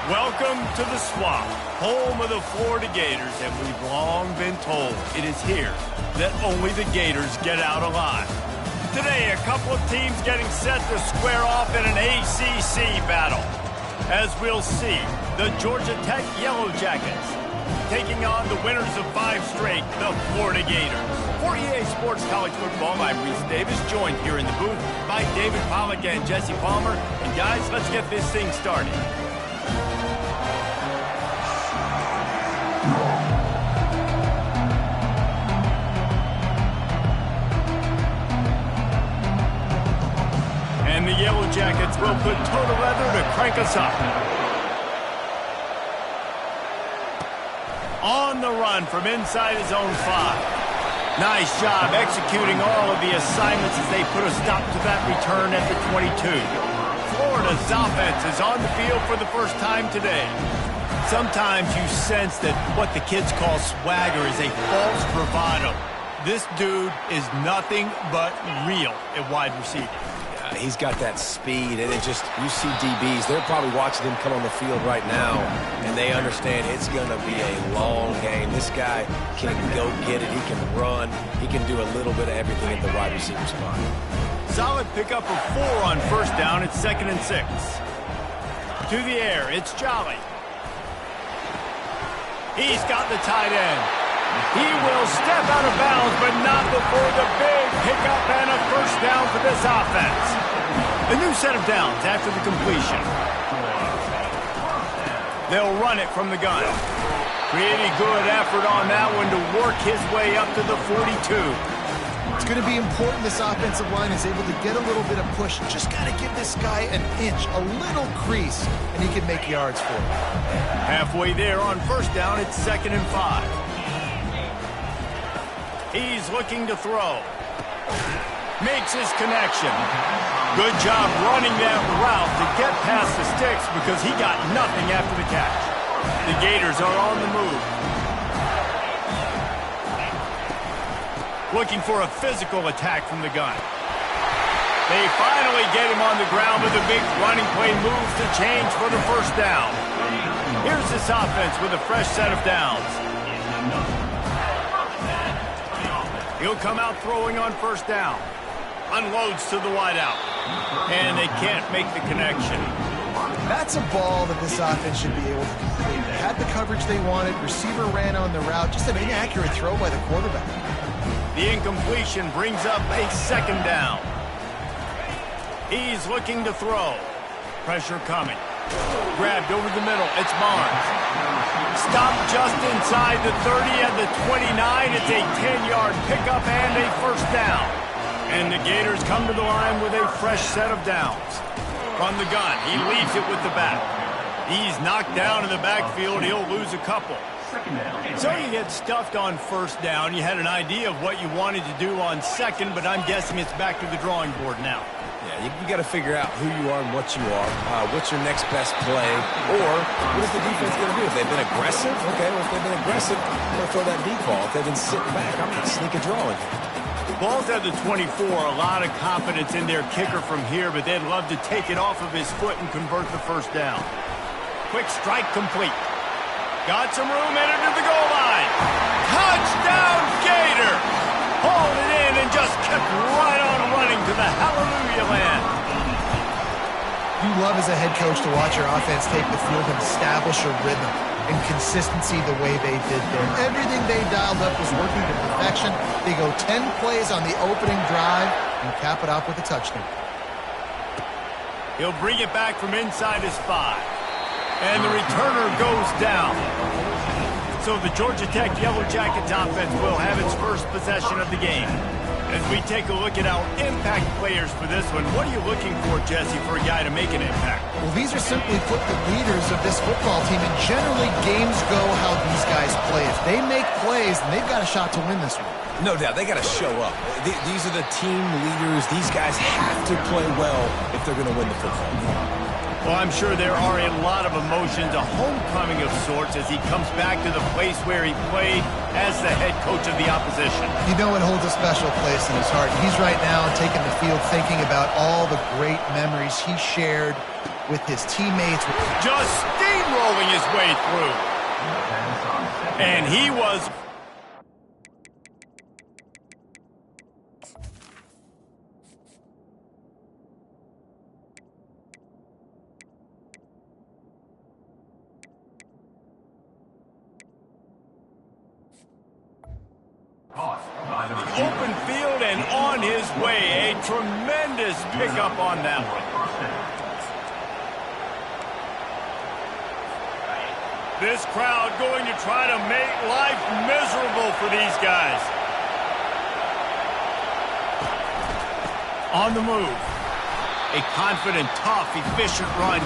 Welcome to the Swamp, home of the Florida Gators, and we've long been told it is here that only the Gators get out alive. Today, a couple of teams getting set to square off in an ACC battle. As we'll see, the Georgia Tech Yellow Jackets taking on the winners of 5 straight, the Florida Gators. For EA Sports College Football, I'm Reese Davis, joined here in the booth by David Pollack and Jesse Palmer. And guys, let's get this thing started. And the Yellow Jackets will put total leather to crank us up. On the run from inside his own 5. Nice job executing all of the assignments as they put a stop to that return at the 22. Florida's offense is on the field for the first time today. Sometimes you sense that what the kids call swagger is a false bravado. This dude is nothing but real at wide receiver. He's got that speed, and it just, you see DBs, they're probably watching him come on the field right now, and they understand it's going to be a long game. This guy can go get it, he can run, he can do a little bit of everything at the wide receiver spot. Solid pickup of 4 on first down. It's 2nd and 6. To the air, it's Jolly. He's got the tight end. He will step out of bounds, but not before the big pickup and a first down for this offense. A new set of downs after the completion. They'll run it from the gun. Pretty good effort on that one to work his way up to the 42. It's going to be important this offensive line is able to get a little bit of push. Just got to give this guy an inch, a little crease, and he can make yards for it. Halfway there on first down, it's 2nd and 5. He's looking to throw. Makes his connection. Good job running that route to get past the sticks because he got nothing after the catch. The Gators are on the move. Looking for a physical attack from the gun. They finally get him on the ground with a big running play moves to change for the first down. Here's this offense with a fresh set of downs. He'll come out throwing on first down. Unloads to the wideout. And they can't make the connection. That's a ball that this offense should be able to complete. They had the coverage they wanted. Receiver ran on the route. Just an inaccurate throw by the quarterback. The incompletion brings up a 2nd down. He's looking to throw. Pressure coming. Grabbed over the middle. It's Barnes. Stopped just inside the 30 and the 29. It's a 10-yard pickup and a first down. And the Gators come to the line with a fresh set of downs. From the gun, he leaves it with the back. He's knocked down in the backfield. He'll lose a couple. So you get stuffed on first down. You had an idea of what you wanted to do on second, but I'm guessing it's back to the drawing board now. Yeah, you got to figure out who you are and what you are. What's your next best play? Or what is the defense going to do? If they've been aggressive, okay, well, if they've been aggressive, I'm going to throw that deep ball. If they've been sitting back, I'm going to sneak a draw in here. Ball's at the 24. A lot of confidence in their kicker from here, but they'd love to take it off of his foot and convert the first down. Quick strike complete. Got some room, entered to the goal line. Touchdown, Gator! Hauled it in and just kept right on running to the hallelujah land. You love as a head coach to watch your offense take the field and establish a rhythm and consistency the way they did there. Everything they dialed up was working to perfection. They go 10 plays on the opening drive and cap it off with a touchdown. He'll bring it back from inside his 5. And the returner goes down. So the Georgia Tech Yellow Jackets offense will have its first possession of the game. As we take a look at our impact players for this one, what are you looking for, Jesse, for a guy to make an impact? Well, these are simply put the leaders of this football team, and generally games go how these guys play. If they make plays, then they've got a shot to win this one. No doubt, they got to show up. These are the team leaders. These guys have to play well if they're going to win the football game. Well, I'm sure there are a lot of emotions, a homecoming of sorts as he comes back to the place where he played as the head coach of the opposition. You know it holds a special place in his heart. He's right now taking the field thinking about all the great memories he shared with his teammates. Just steamrolling his way through. And he was... open field and on his way. A tremendous pickup on that one. This crowd going to try to make life miserable for these guys. On the move. A confident, tough, efficient run.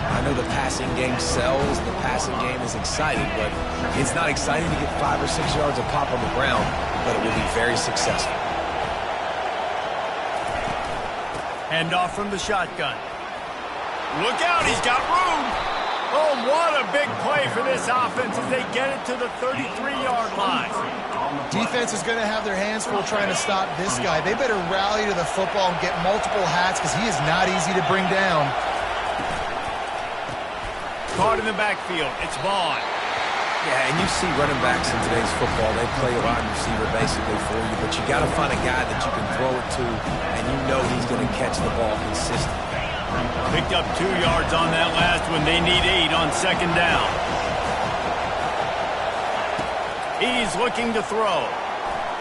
I know the passing game sells, the passing game is exciting, but it's not exciting to get 5 or 6 yards of pop on the ground, but it will be very successful. Hand off from the shotgun. Look out, he's got room. Oh, what a big play for this offense as they get it to the 33-yard line. Defense is going to have their hands full trying to stop this guy. They better rally to the football and get multiple hats because he is not easy to bring down. Caught in the backfield. It's Vaughn. Yeah, and you see running backs in today's football, they play a wide receiver basically for you, but you got to find a guy that you can throw it to, and you know he's going to catch the ball consistently. Picked up 2 yards on that last one. They need 8 on second down. He's looking to throw.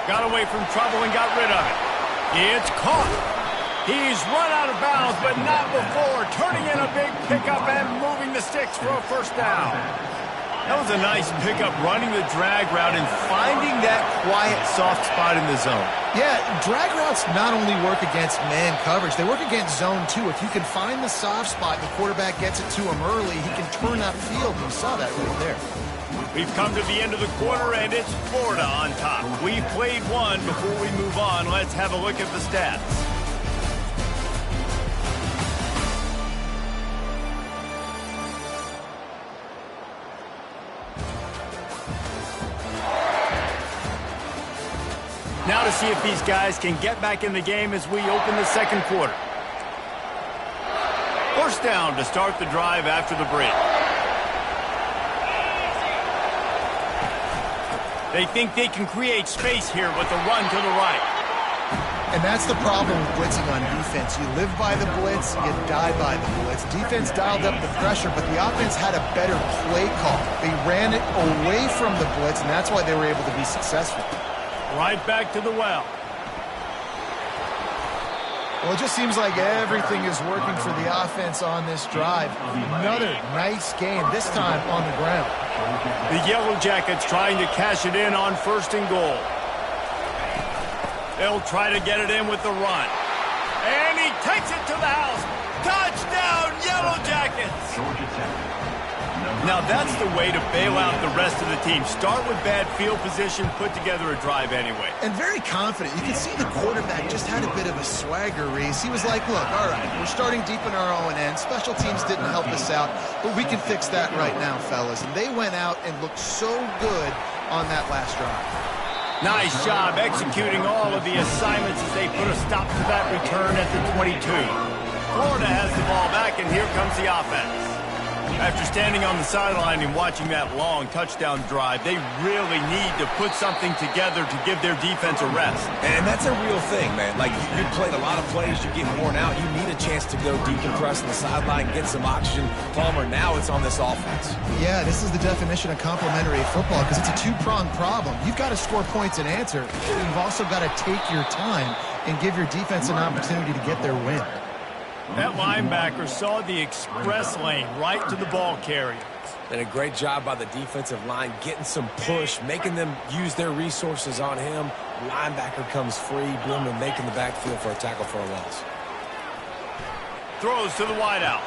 Got away from trouble and got rid of it. It's caught. He's run out of bounds, but not before. Turning in a big pickup and moving the sticks for a first down. That was a nice pickup, running the drag route and finding that quiet, soft spot in the zone. Yeah, drag routes not only work against man coverage, they work against zone too. If you can find the soft spot and the quarterback gets it to him early, he can turn that field. You saw that right there. We've come to the end of the quarter, and it's Florida on top. We've played one. Before we move on, let's have a look at the stats. Now to see if these guys can get back in the game as we open the second quarter. First down to start the drive after the break. They think they can create space here with the run to the right. And that's the problem with blitzing on defense. You live by the blitz, you die by the blitz. Defense dialed up the pressure, but the offense had a better play call. They ran it away from the blitz, and that's why they were able to be successful. Right back to the well. Well, it just seems like everything is working for the offense on this drive. Another nice game, this time on the ground. The Yellow Jackets trying to cash it in on first and goal. They'll try to get it in with the run. And he takes it to the house. Touchdown, Yellow Jackets! Now that's the way to bail out the rest of the team. Start with bad field position, put together a drive anyway. And very confident. You can see the quarterback just had a bit of a swagger race. He was like, look, all right, we're starting deep in our own end. Special teams didn't help us out, but we can fix that right now, fellas. And they went out and looked so good on that last drive. Nice job executing all of the assignments as they put a stop to that return at the 22. Florida has the ball back, and here comes the offense. After standing on the sideline and watching that long touchdown drive, they really need to put something together to give their defense a rest. And that's a real thing, man. Like, you played a lot of plays, you get worn out, you need a chance to go decompress on the sideline, get some oxygen. Palmer, now it's on this offense. Yeah, this is the definition of complementary football because it's a two-pronged problem. You've got to score points and answer. You've also got to take your time and give your defense an opportunity to get their win. That linebacker saw the express lane right to the ball carrier. And a great job by the defensive line, getting some push, making them use their resources on him. Linebacker comes free, Bloomer making the backfield for a tackle for a loss. Throws to the wideout.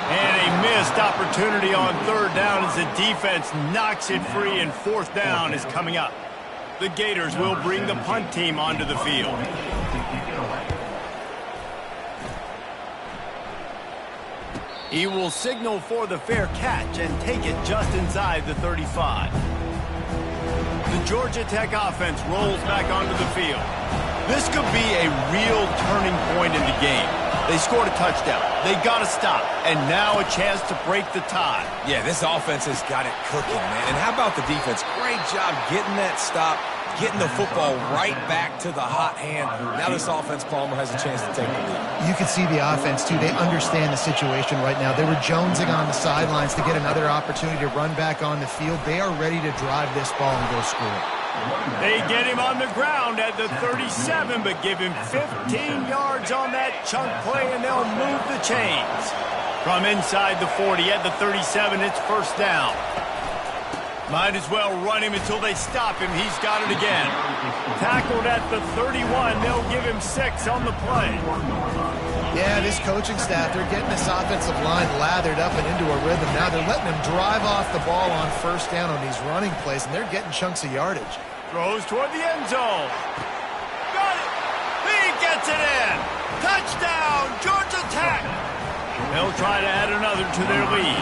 And a missed opportunity on third down as the defense knocks it free, and fourth down is coming up. The Gators will bring the punt team onto the field. He will signal for the fair catch and take it just inside the 35. The Georgia Tech offense rolls back onto the field. This could be a real turning point in the game. They scored a touchdown. They got to stop. And now a chance to break the tie. Yeah, this offense has got it cooking, man. And how about the defense? Great job getting that stop, getting the football right back to the hot hand. Now this offense, Palmer, has a chance to take the lead. You can see the offense, too. They understand the situation right now. They were jonesing on the sidelines to get another opportunity to run back on the field. They are ready to drive this ball and go score. They get him on the ground at the 37, but give him 15 yards on that chunk play, and they'll move the chains. From inside the 40 at the 37, it's first down. Might as well run him until they stop him. He's got it again. Tackled at the 31. They'll give him 6 on the play. Yeah, this coaching staff, they're getting this offensive line lathered up and into a rhythm. Now they're letting them drive off the ball on first down on these running plays, and they're getting chunks of yardage. Throws toward the end zone. Got it. He gets it in. Touchdown, Georgia Tech. They'll try to add another to their lead.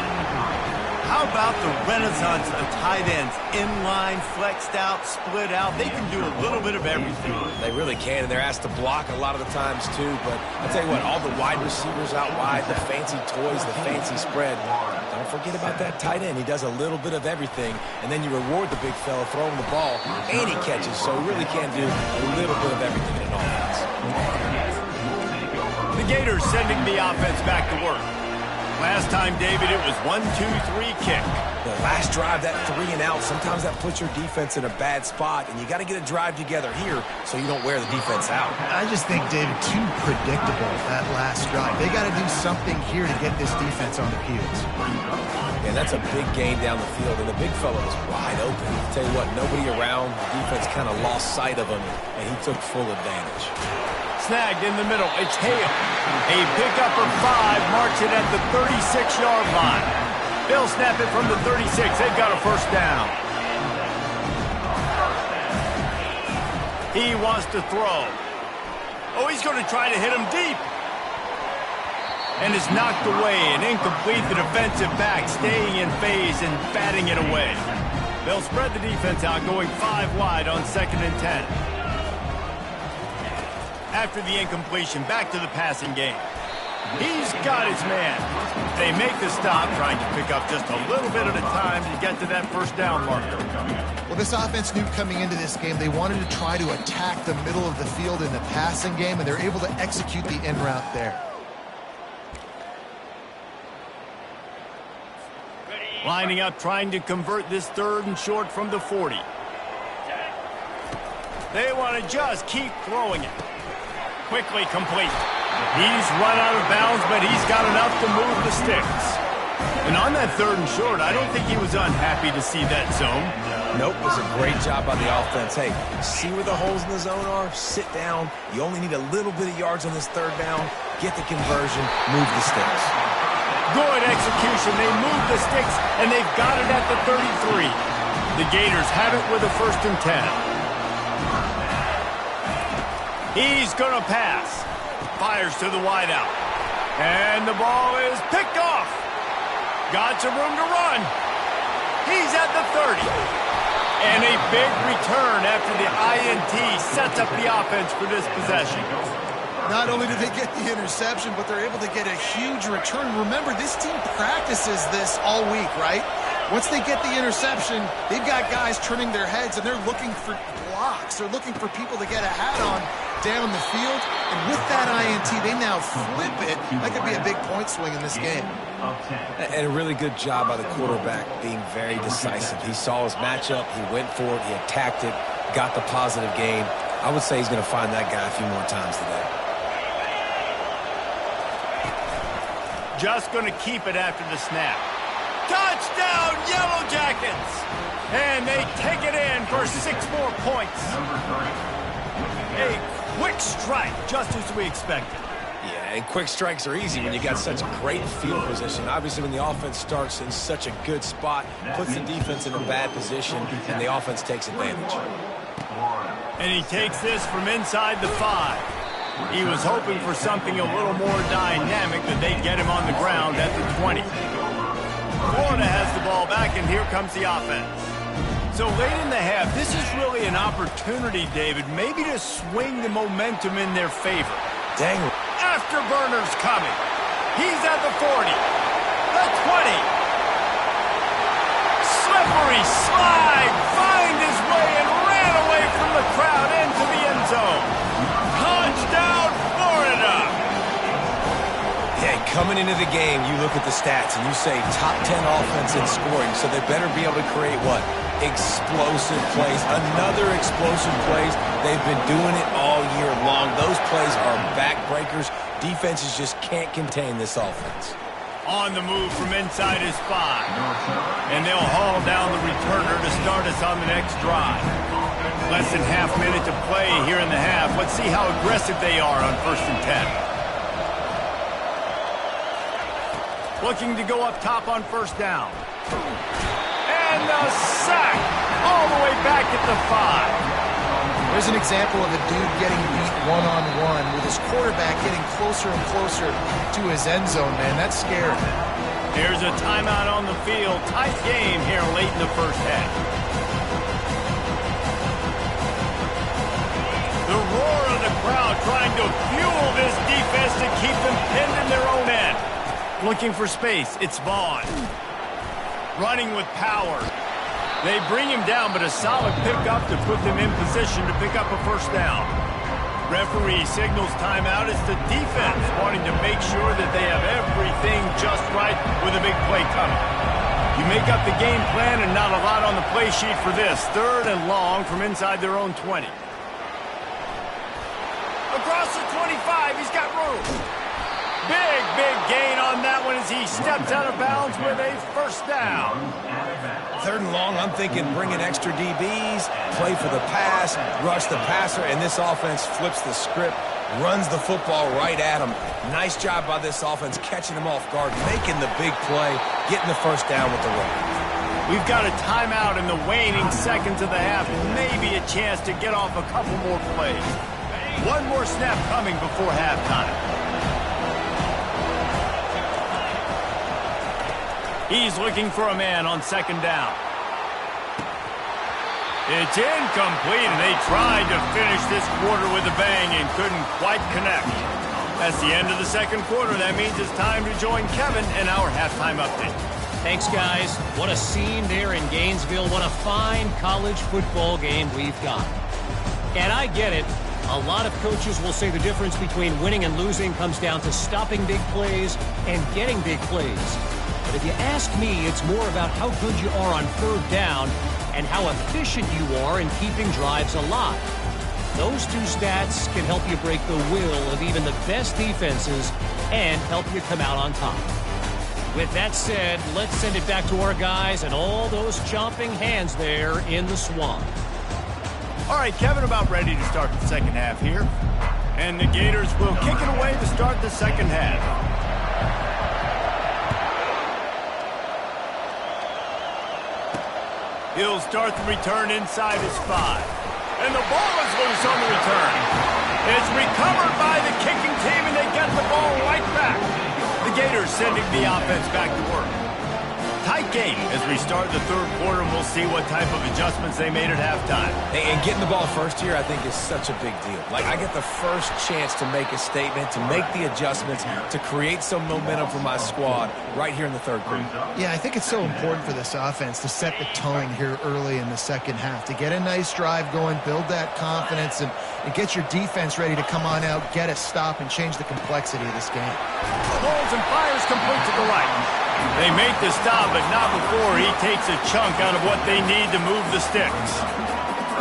How about the renaissance of the tight ends? Inline, flexed out, split out. They can do a little bit of everything. They really can, and they're asked to block a lot of the times, too. But I'll tell you what, all the wide receivers out wide, the fancy toys, the fancy spread. Don't forget about that tight end. He does a little bit of everything, and then you reward the big fella throwing the ball, and he catches. So he really can do a little bit of everything in an offense. The Gators sending the offense back to work. Last time, David, it was 1-2-3 kick. The last drive, that 3 and out, sometimes that puts your defense in a bad spot, and you got to get a drive together here so you don't wear the defense out. I just think, David, too predictable, that last drive. They got to do something here to get this defense on their heels. And that's a big gain down the field, and the big fella was wide open. I'll tell you what, nobody around, the defense kind of lost sight of him, and he took full advantage. Snagged in the middle. It's Hale. A pickup of 5 marks it at the 36-yard line. They'll snap it from the 36. They've got a first down. He wants to throw. Oh, he's going to try to hit him deep. And is knocked away and incomplete. The defensive back staying in phase and batting it away. They'll spread the defense out, going 5 wide on 2nd and 10. After the incompletion, back to the passing game. He's got his man. They make the stop, trying to pick up just a little bit at a time to get to that first down marker. Well, this offense knew coming into this game they wanted to try to attack the middle of the field in the passing game, and they're able to execute the in route there. Lining up, trying to convert this 3rd and short from the 40. They want to just keep throwing it. Quickly complete. He's run out of bounds, but he's got enough to move the sticks. And on that 3rd and short, I don't think he was unhappy to see that zone. Nope, it was a great job by the offense. Hey, see where the holes in the zone are? Sit down. You only need a little bit of yards on this 3rd down. Get the conversion. Move the sticks. Good execution. They move the sticks, and they've got it at the 33. The Gators have it with a 1st and 10. He's going to pass. Fires to the wideout. And the ball is picked off. Got some room to run. He's at the 30. And a big return after the INT sets up the offense for this possession. Not only do they get the interception, but they're able to get a huge return. Remember, this team practices this all week, right? Once they get the interception, they've got guys turning their heads, and they're looking for blocks. They're looking for people to get a hat on down the field. And with that INT, they now flip it. That could be a big point swing in this game. And a really good job by the quarterback being very decisive. He saw his matchup, he went for it, he attacked it, got the positive gain. I would say he's going to find that guy a few more times today. Just going to keep it after the snap. Touchdown, Yellow Jackets! And they take it in for 6 more points. A quick strike, just as we expected. Yeah, and quick strikes are easy when you got such great field position. Obviously, when the offense starts in such a good spot, puts the defense in a bad position, and the offense takes advantage. And he takes this from inside the 5. He was hoping for something a little more dynamic, that they'd get him on the ground at the 20. Florida has the ball back, and here comes the offense. So late in the half, this is really an opportunity, David, maybe to swing the momentum in their favor. Dang. Afterburner's coming. He's at the 40. The 20. Slippery slide. Find his way and ran away from the crowd into the end zone. Touchdown, Florida. Yeah, coming into the game, you look at the stats and you say top 10 offense in scoring, so they better be able to create what? Explosive plays. Another explosive plays. They've been doing it all year long. Those plays are backbreakers. Defenses just can't contain this offense. On the move from inside his 5. And they'll haul down the returner to start us on the next drive. Less than half minute to play here in the half. Let's see how aggressive they are on 1st and 10. Looking to go up top on 1st down. And the sack all the way back at the 5. There's an example of a dude getting beat one-on-one with his quarterback getting closer and closer to his end zone, man. That's scary. Here's a timeout on the field. Tight game here late in the 1st half. The roar of the crowd trying to fuel this defense to keep them pinned in their own end. Looking for space. It's Vaughn. Running with power. They bring him down, but a solid pickup to put them in position to pick up a 1st down. Referee signals timeout. It's the defense wanting to make sure that they have everything just right with a big play coming. You make up the game plan and not a lot on the play sheet for this. 3rd and long from inside their own 20. Across the 25, he's got room. Big gain on that one as he steps out of bounds with a 1st down. 3rd and long, I'm thinking bring in extra DBs, play for the pass, rush the passer, and this offense flips the script, runs the football right at him. Nice job by this offense catching him off guard, making the big play, getting the 1st down with the run. We've got a timeout in the waning seconds of the half, maybe a chance to get off a couple more plays. One more snap coming before halftime. He's looking for a man on 2nd down. It's incomplete, and they tried to finish this quarter with a bang and couldn't quite connect. That's the end of the 2nd quarter. That means it's time to join Kevin in our halftime update. Thanks, guys. What a scene there in Gainesville. What a fine college football game we've got. And I get it. A lot of coaches will say the difference between winning and losing comes down to stopping big plays and getting big plays. But if you ask me, it's more about how good you are on 3rd down and how efficient you are in keeping drives alive. Those 2 stats can help you break the will of even the best defenses and help you come out on top. With that said, let's send it back to our guys and all those chomping hands there in the swamp. All right, Kevin, about ready to start the 2nd half here. And the Gators will kick it away to start the 2nd half. He'll start the return inside his 5. And the ball is loose on the return. It's recovered by the kicking team, and they get the ball right back. The Gators sending the offense back to work. tight game as we start the third quarter, and we'll see what type of adjustments they made at halftime. And getting the ball first here, I think, is such a big deal. Like, I get the first chance to make a statement, to make the adjustments, to create some momentum for my squad right here in the third quarter. Yeah, I think it's so important for this offense to set the tone here early in the second half, to get a nice drive going, build that confidence, and get your defense ready to come on out, get a stop, and change the complexity of this game. Holds and fires complete to the right. They make the stop, but not before he takes a chunk out of what they need to move the sticks.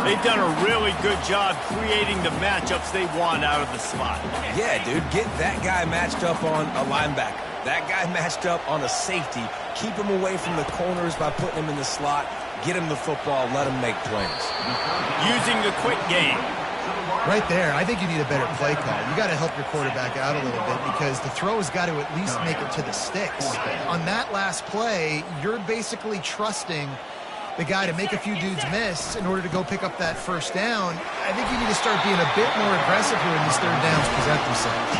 They've done a really good job creating the matchups they want out of the slot. Yeah, dude, get that guy matched up on a linebacker. That guy matched up on a safety. Keep him away from the corners by putting him in the slot. Get him the football. Let him make plays. Using the quick game. Right there, I think you need a better play call. You got to help your quarterback out a little bit because the throw has got to at least make it to the sticks. On that last play, you're basically trusting the guy to make a few dudes miss in order to go pick up that first down. I think you need to start being a bit more aggressive here when these third downs present themselves.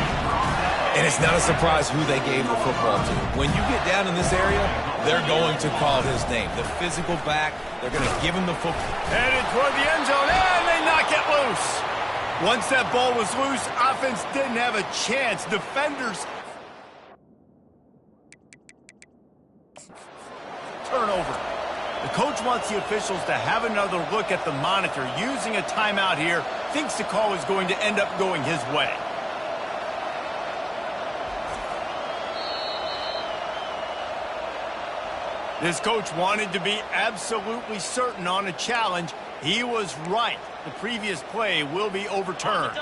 And it's not a surprise who they gave the football to. When you get down in this area, they're going to call his name. The physical back, they're going to give him the football. Headed toward the end zone, and they knock it loose. Once that ball was loose, offense didn't have a chance. Defenders. Turnover. The coach wants the officials to have another look at the monitor. Using a timeout here, thinks the call is going to end up going his way. This coach wanted to be absolutely certain on a challenge. He was right. The previous play will be overturned.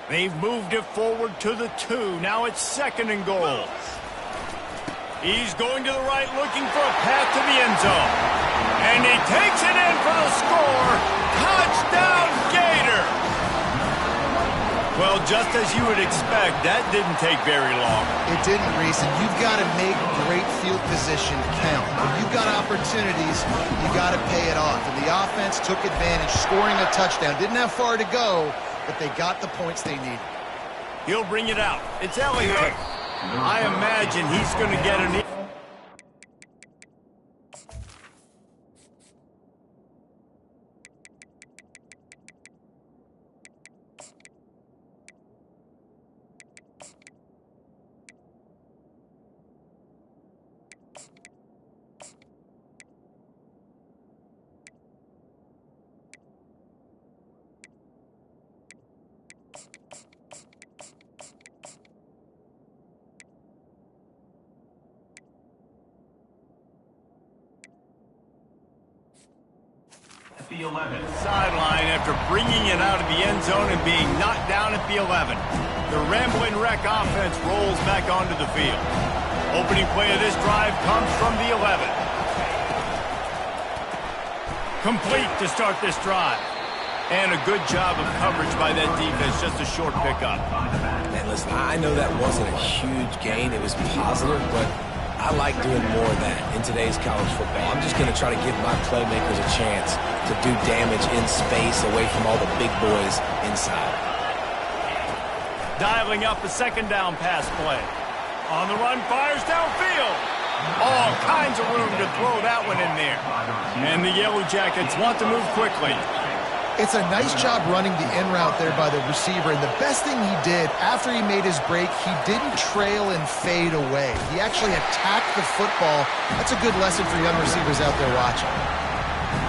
They've moved it forward to the 2. Now it's 2nd and goal. He's going to the right, looking for a path to the end zone. And he takes it in for the score. Touchdown, Gator! Well, just as you would expect, that didn't take very long. It didn't, Reese, and you've got to make great field position count. When you've got opportunities, you got to pay it off. And the offense took advantage, scoring a touchdown. Didn't have far to go, but they got the points they needed. He'll bring it out. It's Elliott. I imagine he's going to get an... The 11. Sideline after bringing it out of the end zone and being knocked down at the 11. The Ramblin' Wreck offense rolls back onto the field. Opening play of this drive comes from the 11. Complete to start this drive. And a good job of coverage by that defense, just a short pickup. Man, listen, I know that wasn't a huge gain. It was positive, but I like doing more of that in today's college football. I'm just going to try to give my playmakers a chance to do damage in space away from all the big boys inside. Dialing up a 2nd down pass play. On the run, fires downfield. All kinds of room to throw that one in there. And the Yellow Jackets want to move quickly. It's a nice job running the in route there by the receiver, and the best thing he did after he made his break, he didn't trail and fade away. He actually attacked the football. That's a good lesson for young receivers out there watching.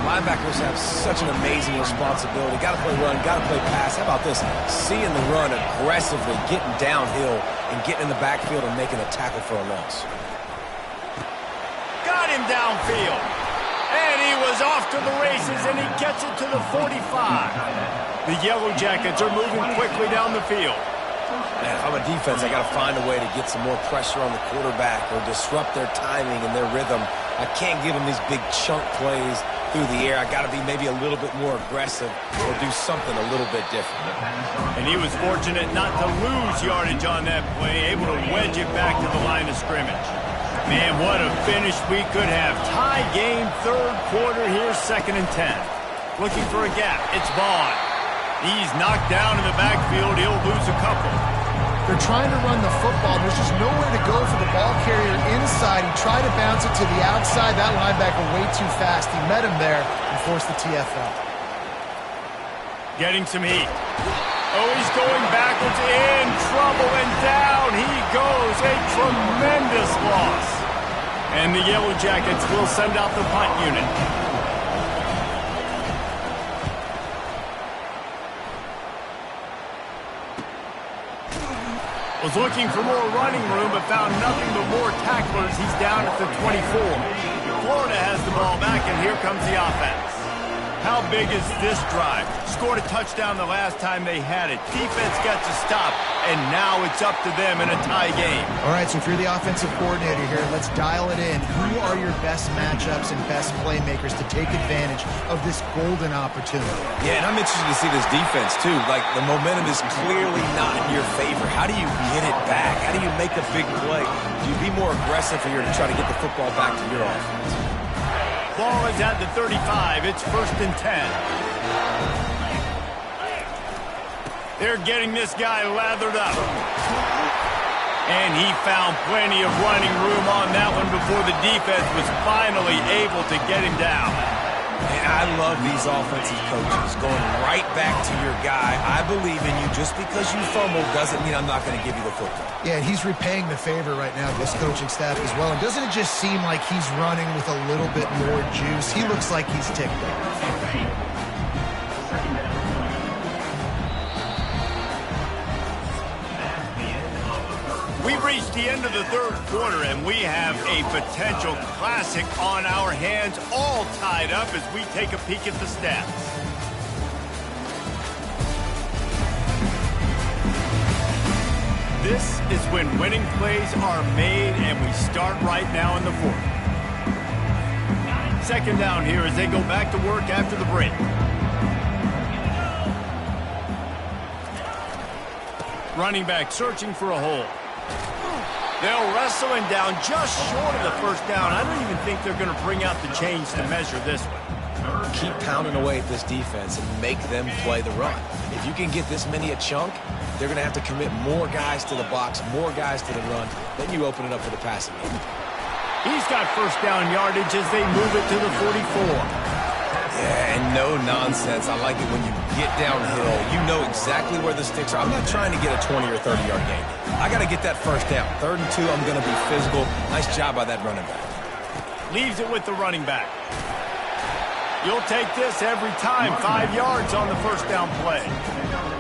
Linebackers have such an amazing responsibility. Got to play run, got to play pass. How about this? Seeing the run aggressively, getting downhill, and getting in the backfield and making a tackle for a loss. Got him downfield. And he was off to the races, and he gets it to the 45. The Yellow Jackets are moving quickly down the field. Man, if I'm a defense, I got to find a way to get some more pressure on the quarterback or disrupt their timing and their rhythm. I can't give them these big chunk plays through the air. I got to be maybe a little bit more aggressive or do something a little bit different. And he was fortunate not to lose yardage on that play, able to wedge it back to the line of scrimmage. Man, what a finish we could have. Tie game, third quarter here, 2nd and 10. Looking for a gap. It's Vaughn. He's knocked down in the backfield. He'll lose a couple. They're trying to run the football. There's just nowhere to go for the ball carrier inside. He tried to bounce it to the outside. That linebacker way too fast. He met him there and forced the TFL. Getting some heat. Oh, he's going backwards, in trouble, and down he goes. A tremendous loss. And the Yellow Jackets will send out the punt unit. Was looking for more running room, but found nothing but more tacklers. He's down at the 24. Florida has the ball back, and here comes the offense. How big is this drive? Scored a touchdown the last time they had it. Defense got to stop, and now it's up to them in a tie game. All right, so if you're the offensive coordinator here, let's dial it in. Who are your best matchups and best playmakers to take advantage of this golden opportunity? Yeah, and I'm interested to see this defense, too. Like, the momentum is clearly not in your favor. How do you get it back? How do you make a big play? Do you be more aggressive here to try to get the football back to your offense? Ball is at the 35. It's 1st and 10. They're getting this guy lathered up. And he found plenty of running room on that one before the defense was finally able to get him down. And I love these offensive coaches going right back to your guy. I believe in you. Just because you fumbled doesn't mean I'm not going to give you the football. Yeah, he's repaying the favor right now, this coaching staff as well. And doesn't it just seem like he's running with a little bit more juice? He looks like he's ticked off. We've reached the end of the third quarter, and we have a potential classic on our hands, all tied up as we take a peek at the stats. This is when winning plays are made, and we start right now in the fourth. 2nd down here as they go back to work after the break. Running back searching for a hole. They'll wrestle him down just short of the 1st down. I don't even think they're going to bring out the chains to measure this one. Keep pounding away at this defense and make them play the run. If you can get this many a chunk, they're going to have to commit more guys to the box, more guys to the run. Then you open it up for the passing game. He's got 1st down yardage as they move it to the 44. Yeah, and no nonsense. I like it when you get downhill. You know exactly where the sticks are. I'm not trying to get a 20 or 30-yard gain. I got to get that 1st down. 3rd and 2, I'm going to be physical. Nice job by that running back. Leaves it with the running back. You'll take this every time. 5 yards on the 1st down play.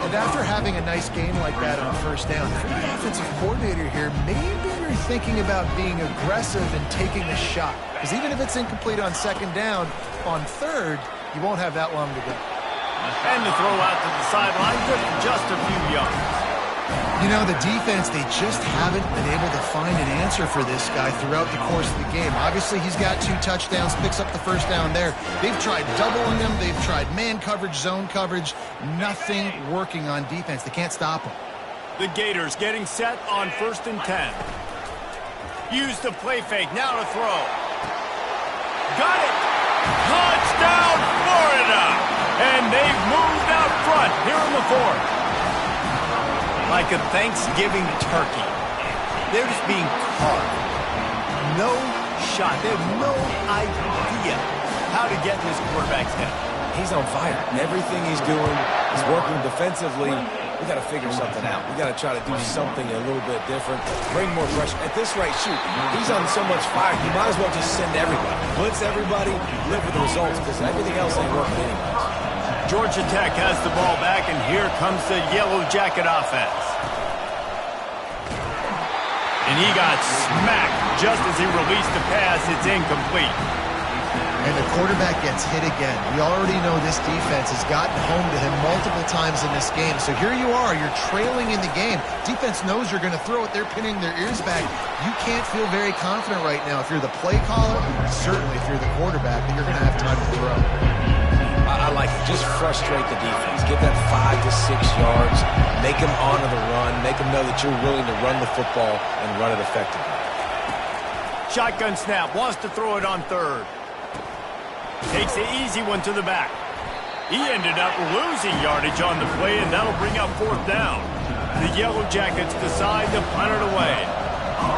And after having a nice game like that on 1st down, if you're the offensive coordinator here, maybe you're thinking about being aggressive and taking a shot. Because even if it's incomplete on 2nd down, on 3rd, you won't have that long to go. And the throw out to the sideline, just a few yards. You know, the defense, they just haven't been able to find an answer for this guy throughout the course of the game. Obviously, he's got 2 touchdowns, picks up the 1st down there. They've tried doubling him. They've tried man coverage, zone coverage. Nothing working on defense. They can't stop him. The Gators getting set on 1st and 10. Use the play fake. Now to throw. Got it. Touchdown, Florida. And they've moved out front here in the 4th. Like a Thanksgiving turkey. They're just being carved. No shot. They have no idea how to get in this quarterback's head. He's on fire. Everything he's doing is working defensively. We got to figure something out. We got to try to do something a little bit different. Bring more pressure. At this rate, shoot, he's on so much fire, you might as well just send everybody. Blitz everybody, live with the results, because everything else ain't working anyways. Georgia Tech has the ball back, and here comes the Yellow Jacket offense. And he got smacked just as he released the pass. It's incomplete. And the quarterback gets hit again. We already know this defense has gotten home to him multiple times in this game. So here you are, you're trailing in the game. Defense knows you're going to throw it. They're pinning their ears back. You can't feel very confident right now if you're the play caller, certainly if you're the quarterback, that you're going to have time to throw. I like it. Just frustrate the defense. Get that 5 to 6 yards. Make them honor the run. Make them know that you're willing to run the football and run it effectively. Shotgun snap. Wants to throw it on 3rd. Takes the easy one to the back. He ended up losing yardage on the play, and that'll bring up 4th down. The Yellow Jackets decide to punt it away.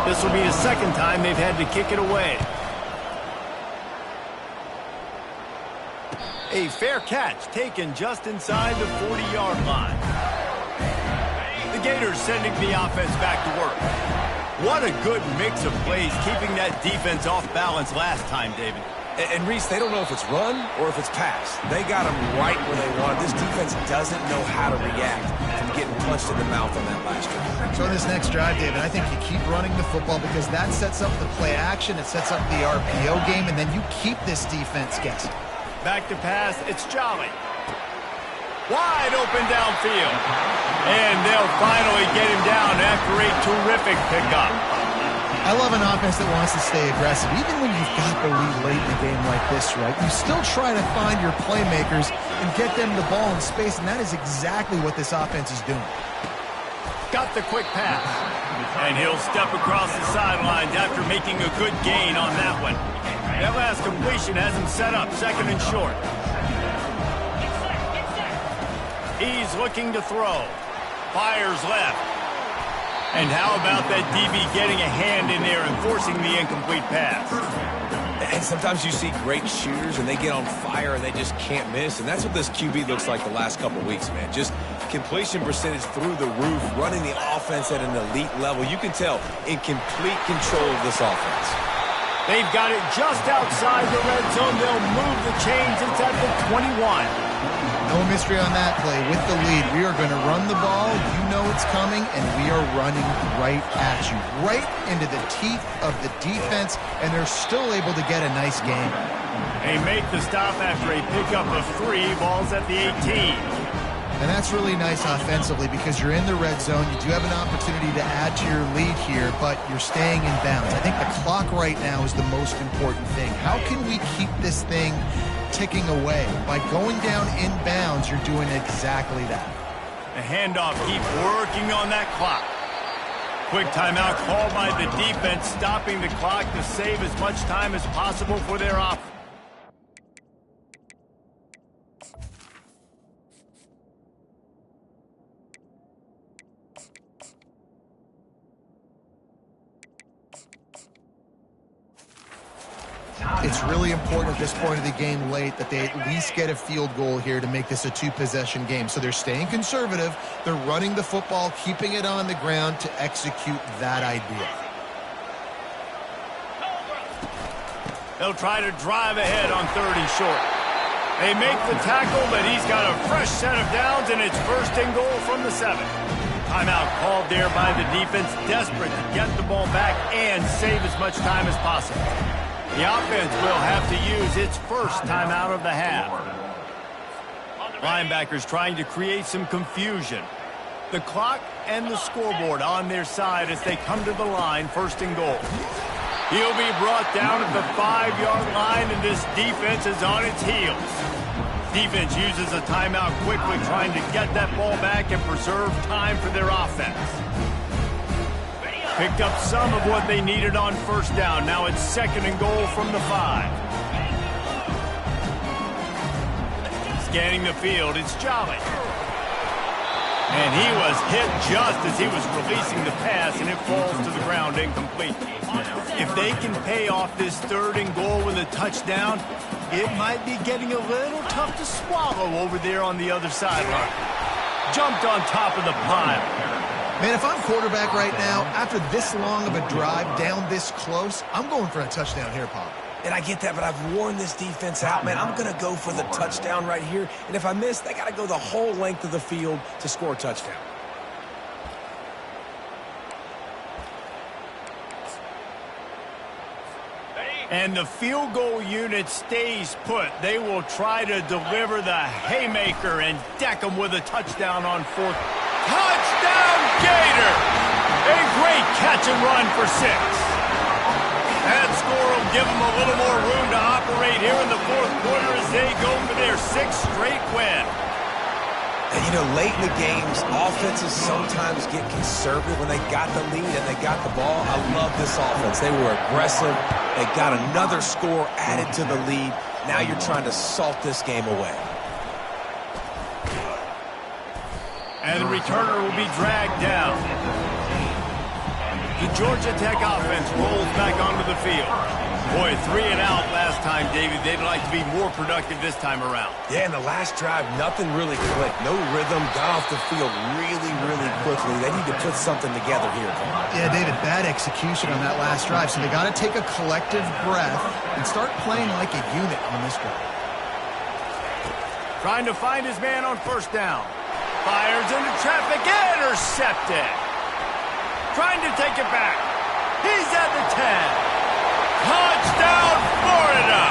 This will be the second time they've had to kick it away. A fair catch taken just inside the 40-yard line. The Gators sending the offense back to work. What a good mix of plays, keeping that defense off balance last time, David. And Reese, they don't know if it's run or if it's pass. They got them right where they want. This defense doesn't know how to react from getting punched in the mouth on that last drive. So in this next drive, David, I think you keep running the football because that sets up the play action, it sets up the RPO game, and then you keep this defense guessing. Back to pass, it's Jolly. Wide open downfield. And they'll finally get him down after a terrific pickup. I love an offense that wants to stay aggressive. Even when you've got the lead late in a game like this, right, you still try to find your playmakers and get them the ball in space, and that is exactly what this offense is doing. Got the quick pass. And he'll step across the sidelines after making a good gain on that one. That last completion has him set up, second and short. He's looking to throw. Fires left. And how about that DB getting a hand in there and forcing the incomplete pass? And sometimes you see great shooters and they get on fire and they just can't miss. And that's what this QB looks like the last couple weeks, man. Just completion percentage through the roof, running the offense at an elite level. You can tell in complete control of this offense. They've got it just outside the red zone. They'll move the chains. It's at the 21. No mystery on that play. With the lead, we are going to run the ball. You know it's coming, and we are running right at you, right into the teeth of the defense, and they're still able to get a nice game. They make the stop after a pickup of 3. Ball's at the 18. And that's really nice offensively because you're in the red zone. You do have an opportunity to add to your lead here, but you're staying in bounds. I think the clock right now is the most important thing. How can we keep this thing ticking away? By going down in bounds, you're doing exactly that. The handoff keeps working on that clock. Quick timeout called by the defense, stopping the clock to save as much time as possible for their offense. It's really important at this point of the game late that they at least get a field goal here to make this a 2-possession game. So they're staying conservative. They're running the football, keeping it on the ground to execute that idea. They'll try to drive ahead on 3rd and short. They make the tackle, but he's got a fresh set of downs, and it's 1st and goal from the 7. Timeout called there by the defense, desperate to get the ball back and save as much time as possible. The offense will have to use its first timeout of the half. Linebackers trying to create some confusion. The clock and the scoreboard on their side as they come to the line, 1st and goal. He'll be brought down at the 5-yard line, and this defense is on its heels. Defense uses a timeout quickly, trying to get that ball back and preserve time for their offense. Picked up some of what they needed on 1st down. Now it's 2nd and goal from the 5. Scanning the field, it's Jolly. And he was hit just as he was releasing the pass, and it falls to the ground incomplete. If they can pay off this 3rd and goal with a touchdown, it might be getting a little tough to swallow over there on the other sideline. Jumped on top of the pile. Man, if I'm quarterback right now, after this long of a drive down this close, I'm going for a touchdown here, Paul. And I get that, but I've worn this defense out, man. I'm going to go for the touchdown right here. And if I miss, they got to go the whole length of the field to score a touchdown. And the field goal unit stays put. They will try to deliver the haymaker and deck them with a touchdown on 4th. Touchdown, Gator! A great catch and run for 6. That score will give them a little more room to operate here in the 4th quarter as they go for their 6th straight win. And, you know, late in the games, offenses sometimes get conservative when they got the lead and they got the ball. I love this offense. They were aggressive. They got another score added to the lead. Now you're trying to salt this game away. And the returner will be dragged down. The Georgia Tech offense rolls back onto the field. Boy, 3 and out last time, David. They'd like to be more productive this time around. Yeah, in the last drive, nothing really clicked. No rhythm, got off the field really, really quickly. They need to put something together here. Yeah, David, bad execution on that last drive, so they got to take a collective breath and start playing like a unit on this drive. Trying to find his man on first down. Fires into traffic, intercepted. Trying to take it back. He's at the 10. Touchdown, Florida!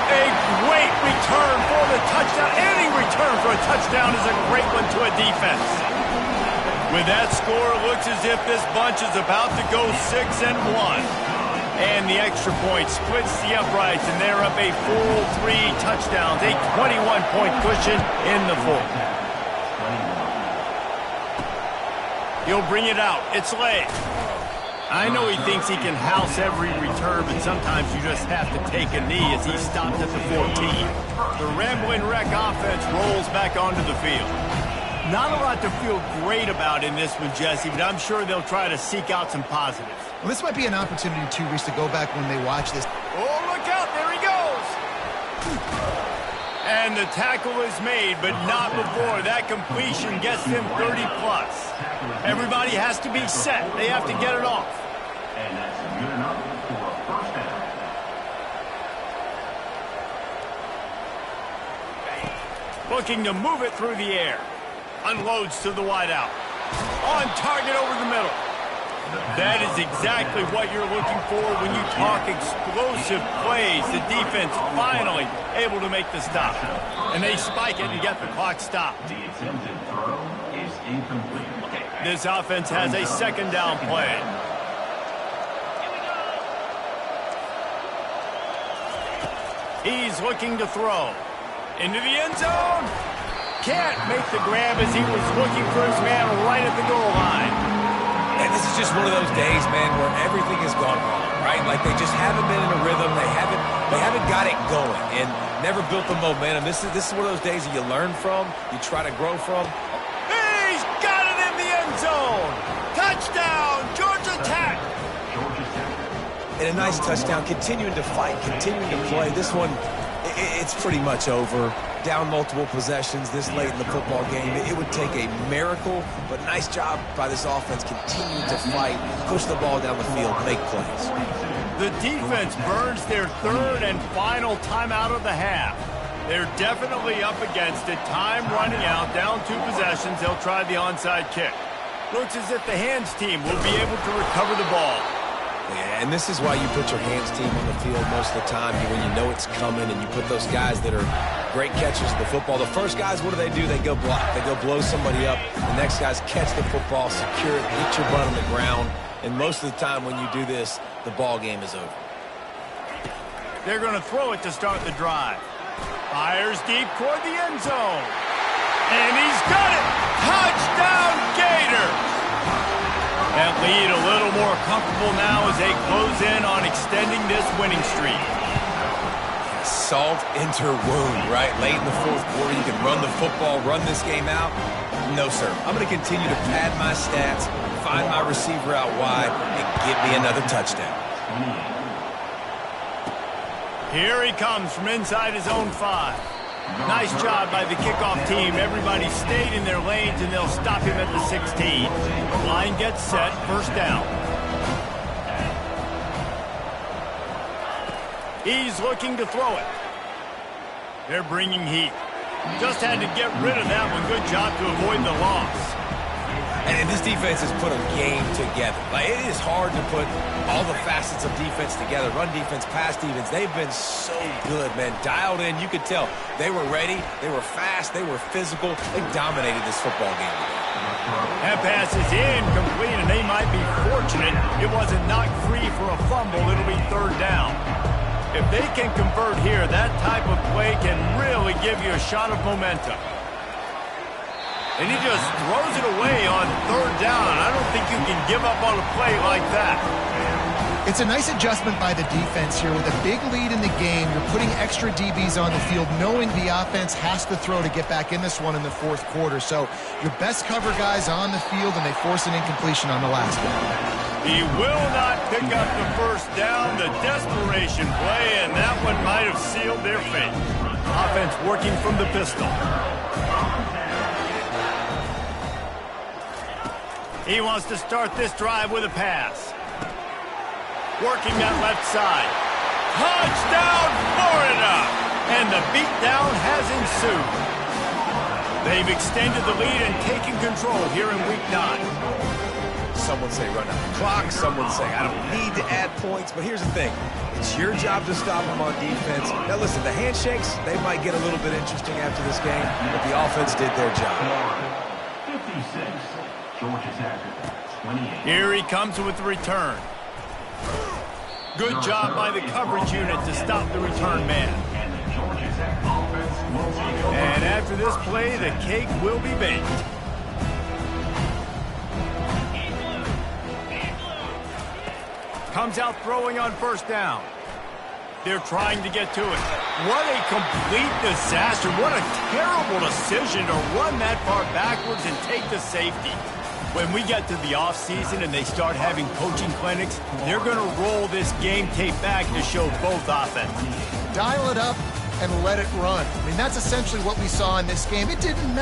A great return for the touchdown. Any return for a touchdown is a great one to a defense. With that score, it looks as if this bunch is about to go 6-1. And the extra point splits the uprights, and they're up a full 3 touchdowns. A 21-point cushion in the fourth. He'll bring it out. It's late. I know he thinks he can house every return, but sometimes you just have to take a knee as he stopped at the 14. The Ramblin' Wreck offense rolls back onto the field. Not a lot to feel great about in this one, Jesse, but I'm sure they'll try to seek out some positives. Well, this might be an opportunity, too, Reese, to go back when they watch this. Oh, look out. There he goes. And the tackle is made, but not before. That completion gets them 30-plus. Everybody has to be set. They have to get it off. And that's good enough for a first down. Looking to move it through the air. Unloads to the wideout. On target over the middle. That is exactly what you're looking for when you talk explosive plays. The defense finally able to make the stop. And they spike it and get the clock stopped. The attempted throw is incomplete. This offense has a second down play. He's looking to throw. Into the end zone. Can't make the grab as he was looking for his man right at the goal line. And this is just one of those days, man, where everything has gone wrong, right? Like they just haven't been in a rhythm. They haven't got it going and never built the momentum. This is one of those days that you learn from, you try to grow from. He's got it in the end zone. Touchdown, Georgia Tech. And a nice touchdown, continuing to fight, continuing to play. This one, it's pretty much over. Down multiple possessions this late in the football game. It would take a miracle, but nice job by this offense continuing to fight, push the ball down the field, make plays. The defense burns their third and final timeout of the half. They're definitely up against it. Time running out, down 2 possessions. They'll try the onside kick. Looks as if the hands team will be able to recover the ball. Yeah, and this is why you put your hands team on the field most of the time when you know it's coming, and you put those guys that are great catchers of the football. The first guys, what do? They go block. They go blow somebody up. The next guys catch the football, secure it, get your butt on the ground. And most of the time when you do this, the ball game is over. They're going to throw it to start the drive. Fires deep toward the end zone. And he's got it! Touchdown, Gators! That lead a little more comfortable now as they close in on extending this winning streak. Salt into wound, right? Late in the fourth quarter, you can run the football, run this game out. No, sir. I'm going to continue to pad my stats, find my receiver out wide, and get me another touchdown. Here he comes from inside his own 5. Nice job by the kickoff team. Everybody stayed in their lanes, and they'll stop him at the 16. Line gets set, first down. He's looking to throw it. They're bringing heat. Just had to get rid of that one. Good job to avoid the loss. And this defense has put a game together. Like, it is hard to put all the facets of defense together. Run defense, pass defense. They've been so good, man. Dialed in. You could tell they were ready. They were fast. They were physical. They dominated this football game today. That pass is incomplete, and they might be fortunate it wasn't knocked free for a fumble. It'll be third down. If they can convert here, that type of play can really give you a shot of momentum. And he just throws it away on third down. I don't think you can give up on a play like that. It's a nice adjustment by the defense here. With a big lead in the game, you're putting extra DBs on the field, knowing the offense has to throw to get back in this one in the fourth quarter. So your best cover guys on the field, and they force an incompletion on the last one. He will not pick up the first down. The desperation play, and that one might have sealed their fate. Offense working from the pistol. He wants to start this drive with a pass. Working that left side. Touchdown, Florida! And the beatdown has ensued. They've extended the lead and taken control here in Week 9. Some would say run out the clock. Some would say I don't need to add points. But here's the thing. It's your job to stop them on defense. Now, listen, the handshakes, they might get a little bit interesting after this game, but the offense did their job. 56, Georgia Tech, 28. Here he comes with the return. Good job by the coverage unit to stop the return man. And the Georgia Tech offense will take over. And after this play, the cake will be baked. Comes out throwing on first down. They're trying to get to it. What a complete disaster. What a terrible decision to run that far backwards and take the safety. When we get to the offseason and they start having coaching clinics, they're going to roll this game tape back to show both offenses. Dial it up and let it run. I mean, that's essentially what we saw in this game. It didn't matter.